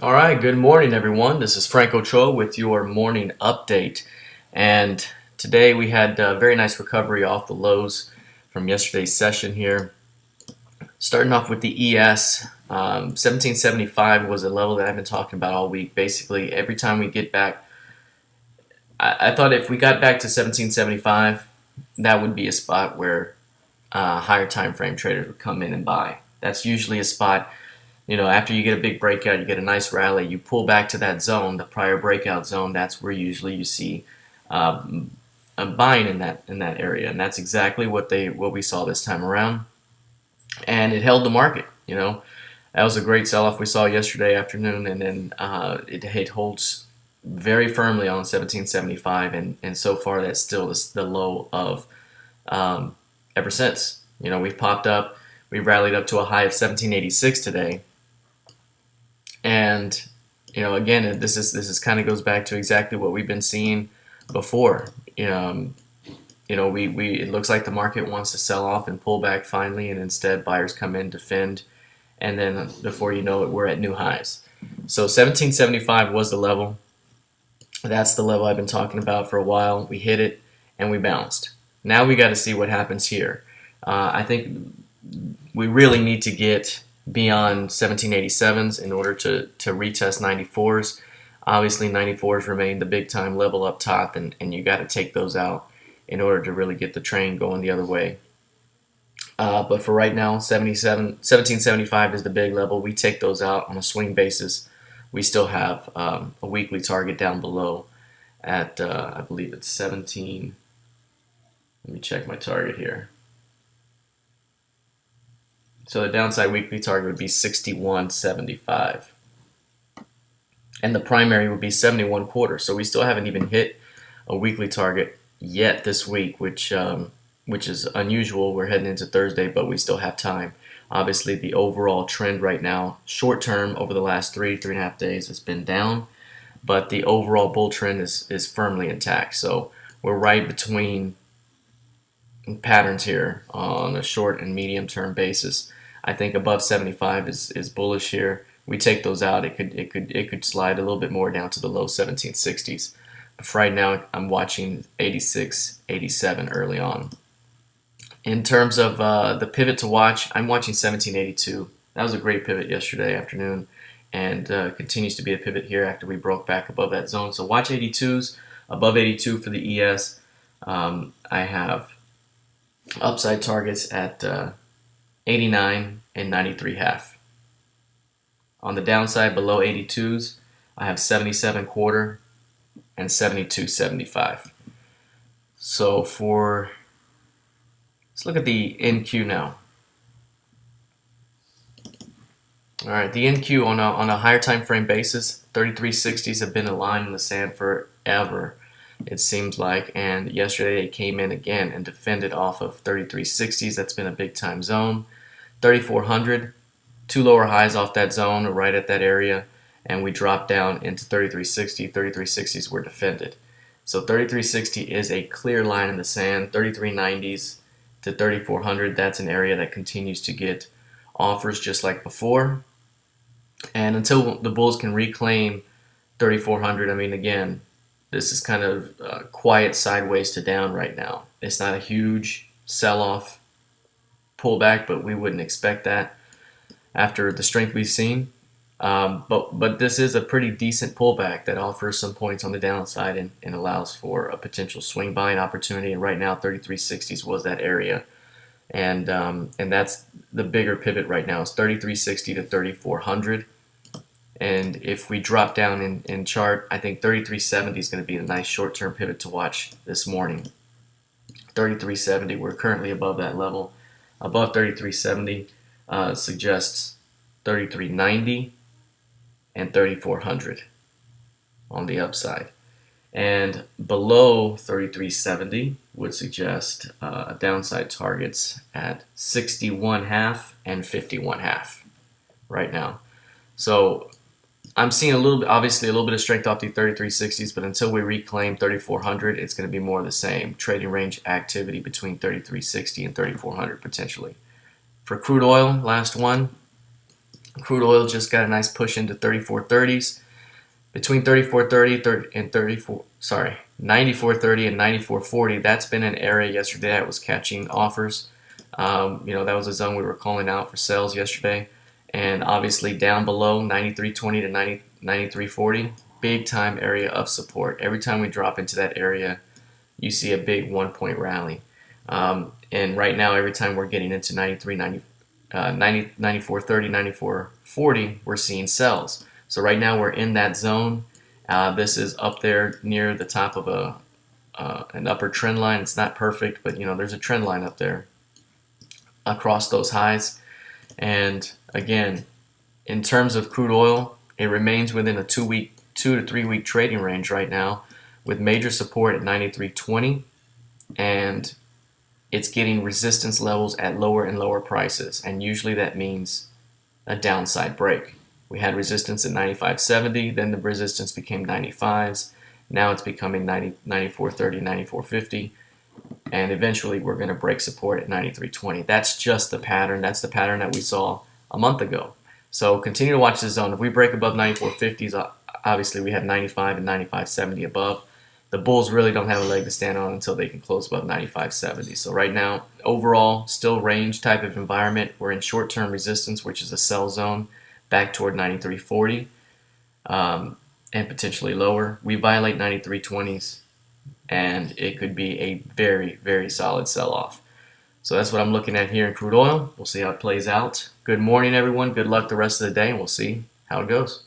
All right, good morning, everyone. This is Frank Ochoa with your morning update. And today we had a very nice recovery off the lows from yesterday's session here. Starting off with the ES, 1775 was a level that I've been talking about all week. Basically, every time we get back, I thought if we got back to 1775, that would be a spot where higher time frame traders would come in and buy. That's usually a spot. After you get a big breakout, you get a nice rally, you pull back to that zone, the prior breakout zone. That's where usually you see buying in that area, and that's exactly what we saw this time around. And it held the market. That was a great sell-off we saw yesterday afternoon, and then it holds very firmly on 1775, and so far that's still the low of ever since. We've popped up, we've rallied up to a high of 1786 today. And again, this is kind of goes back to exactly what we've been seeing before. It looks like the market wants to sell off and pull back finally, and instead buyers come in, defend, and then before you know it, we're at new highs. So 1775 was the level. That's the level I've been talking about for a while. We hit it and we bounced. Now we got to see what happens here. I think we really need to get beyond 1787s in order to retest 94s. Obviously, 94s remain the big time level up top, and you got to take those out in order to really get the train going the other way. But for right now, 1775 is the big level. We take those out on a swing basis. We still have a weekly target down below at, I believe it's 17. Let me check my target here. So the downside weekly target would be 61.75. And the primary would be 71 quarters. So we still haven't even hit a weekly target yet this week, which is unusual. We're heading into Thursday, but we still have time. Obviously, the overall trend right now, short term, over the last 3.5 days, has been down, but the overall bull trend is firmly intact. So we're right between patterns here on a short and medium term basis. I think above 75 is bullish here. We take those out, it could slide a little bit more down to the low 1760s. But for right now, I'm watching 86, 87 early on. In terms of the pivot to watch, I'm watching 1782. That was a great pivot yesterday afternoon, and continues to be a pivot here after we broke back above that zone. So watch 82s, above 82 for the ES. I have upside targets at 89 and 93 half. On the downside, below 82s, I have 77 quarter and 72.75. So let's look at the NQ now. All right, the NQ on a higher time frame basis, 3360s have been a line in the sand forever, it seems like, and yesterday they came in again and defended off of 3360s. That's been a big time zone. 3400, two lower highs off that zone, right at that area, and we dropped down into 3360. 3360s were defended. So 3360 is a clear line in the sand. 3390s to 3400, that's an area that continues to get offers just like before. And until the bulls can reclaim 3400, I mean, again, this is kind of quiet sideways to down right now. It's not a huge sell-off pullback, but we wouldn't expect that after the strength we've seen. But this is a pretty decent pullback that offers some points on the downside and allows for a potential swing buying opportunity. And right now, 3360s was that area, and that's the bigger pivot right now is 3360 to 3400. And if we drop down in chart, I think 3370 is going to be a nice short-term pivot to watch this morning. 3370, we're currently above that level. Above 3370 suggests 3390 and 3400 on the upside. And below 3370 would suggest downside targets at 61.5 and 51.5 right now. So I'm seeing obviously a little bit of strength off the 3360s, but until we reclaim 3400, it's going to be more of the same. Trading range activity between 3360 and 3400 potentially. For crude oil, last one, Crude oil just got a nice push into 34.30s. Between 34.30 and 94.30 and 94.40, that's been an area yesterday that was catching offers. That was a zone we were calling out for sales yesterday. And obviously down below 93.20 to 93.40, big time area of support. Every time we drop into that area, you see a big 1 point rally. And right now, every time we're getting into 94.30, 94.40, we're seeing sells. So right now we're in that zone. This is up there near the top of an upper trend line. It's not perfect, but there's a trend line up there across those highs. And again, in terms of crude oil, it remains within a 2 to 3 week trading range right now, with major support at 93.20, and it's getting resistance levels at lower and lower prices, and usually that means a downside break. We had resistance at 95.70, then the resistance became 95s, now it's becoming 94.30, 94.50, and eventually we're going to break support at 93.20. That's just the pattern. That's the pattern that we saw a month ago. So continue to watch this zone. If we break above 94.50s, obviously we have 95 and 95.70 above. The bulls really don't have a leg to stand on until they can close above 95.70. So right now, overall, still range type of environment. We're in short-term resistance, which is a sell zone, back toward 93.40 and potentially lower. We violate 93.20s, and it could be a very, very solid sell-off. So that's what I'm looking at here in crude oil. We'll see how it plays out. Good morning, everyone. Good luck the rest of the day, and we'll see how it goes.